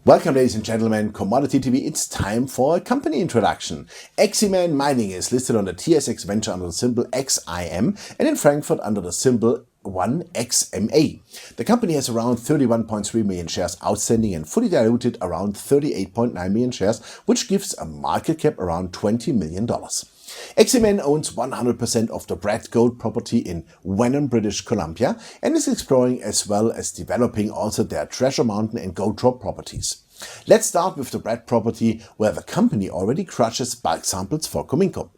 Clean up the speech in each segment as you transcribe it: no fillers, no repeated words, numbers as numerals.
Welcome ladies and gentlemen, Commodity TV, it's time for a company introduction. Ximen Mining is listed on the TSX Venture under the symbol XIM and in Frankfurt under the symbol 1XMA. The company has around 31.3 million shares outstanding and fully diluted around 38.9 million shares, which gives a market cap around $20 million. Ximen owns 100% of the Brad Gold property in Wannon, British Columbia, and is exploring as well as developing also their Treasure Mountain and Gold Drop properties. Let's start with the Brad property, where the company already crushes bulk samples for Cominco.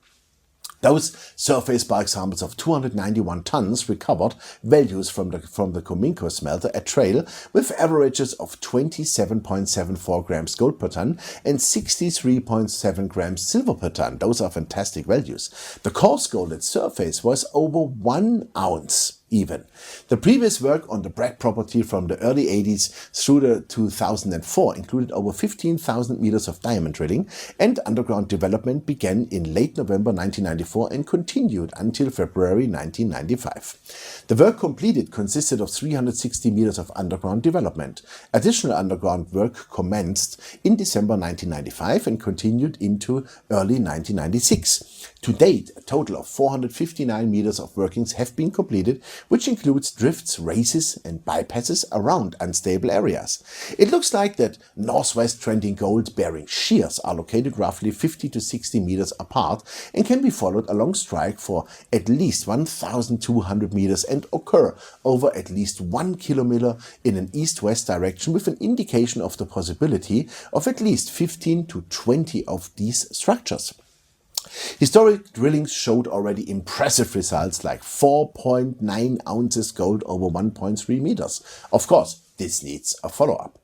Those surface bulk samples of 291 tons recovered values from the Cominco smelter at Trail, with averages of 27.74 grams gold per ton and 63.7 grams silver per ton. Those are fantastic values. The coarse gold at surface was over 1 ounce even. The previous work on the Brad property from the early 80s through the 2004 included over 15,000 meters of diamond drilling, and underground development began in late November 1994 and continued until February 1995. The work completed consisted of 360 meters of underground development. Additional underground work commenced in December 1995 and continued into early 1996. To date, a total of 459 meters of workings have been completed, which includes drifts, raises and bypasses around unstable areas. It looks like that northwest trending gold bearing shears are located roughly 50 to 60 meters apart and can be followed along strike for at least 1,200 meters and occur over at least 1 kilometer in an east-west direction, with an indication of the possibility of at least 15 to 20 of these structures. Historic drillings showed already impressive results like 4.9 ounces gold over 1.3 meters. Of course, this needs a follow-up.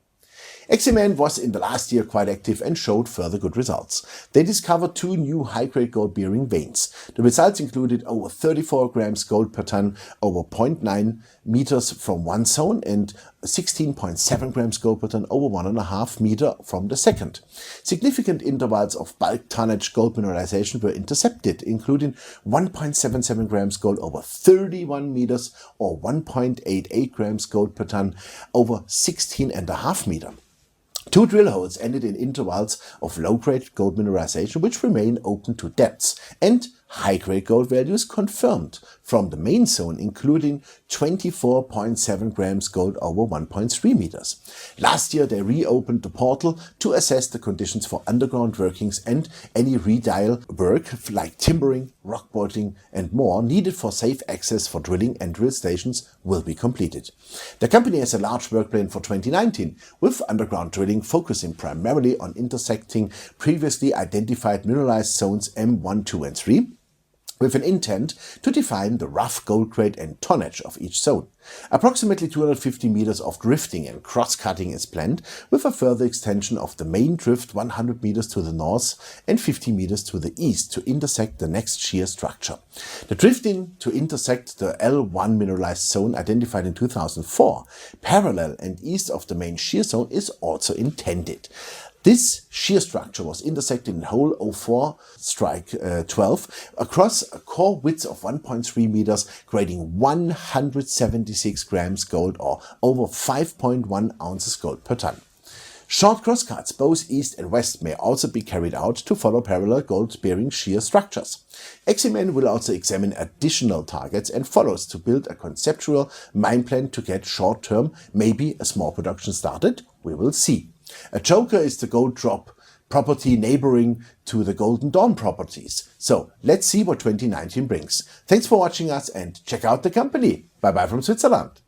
Ximen was in the last year quite active and showed further good results. They discovered 2 new high-grade gold-bearing veins. The results included over 34 grams gold per ton over 0.9 meters from one zone and 16.7 grams gold per ton over 1.5 meter from the second. Significant intervals of bulk tonnage gold mineralization were intercepted, including 1.77 grams gold over 31 meters or 1.88 grams gold per ton over 16.5 meter. 2 drill holes ended in intervals of low-grade gold mineralization which remain open to depths, and high-grade gold values confirmed from the main zone, including 24.7 grams gold over 1.3 meters. Last year they reopened the portal to assess the conditions for underground workings, and any redial work like timbering, rock bolting and more needed for safe access for drilling and drill stations will be completed. The company has a large work plan for 2019, with underground drilling focusing primarily on intersecting previously identified mineralized zones M1, 2 and 3, with an intent to define the rough gold grade and tonnage of each zone. Approximately 250 meters of drifting and cross-cutting is planned, with a further extension of the main drift 100 meters to the north and 50 meters to the east to intersect the next shear structure. The drifting to intersect the L1 mineralized zone identified in 2004, parallel and east of the main shear zone, is also intended. This shear structure was intersected in hole 04 strike 12 across a core width of 1.3 meters, grading 176 grams gold or over 5.1 ounces gold per ton. Short crosscuts both east and west may also be carried out to follow parallel gold-bearing shear structures. Ximen will also examine additional targets and follows to build a conceptual mine plan to get short-term, maybe a small production started. We will see. A joker is the Gold Drop property neighboring to the Golden Dawn properties. So let's see what 2019 brings. Thanks for watching us and check out the company. Bye bye from Switzerland.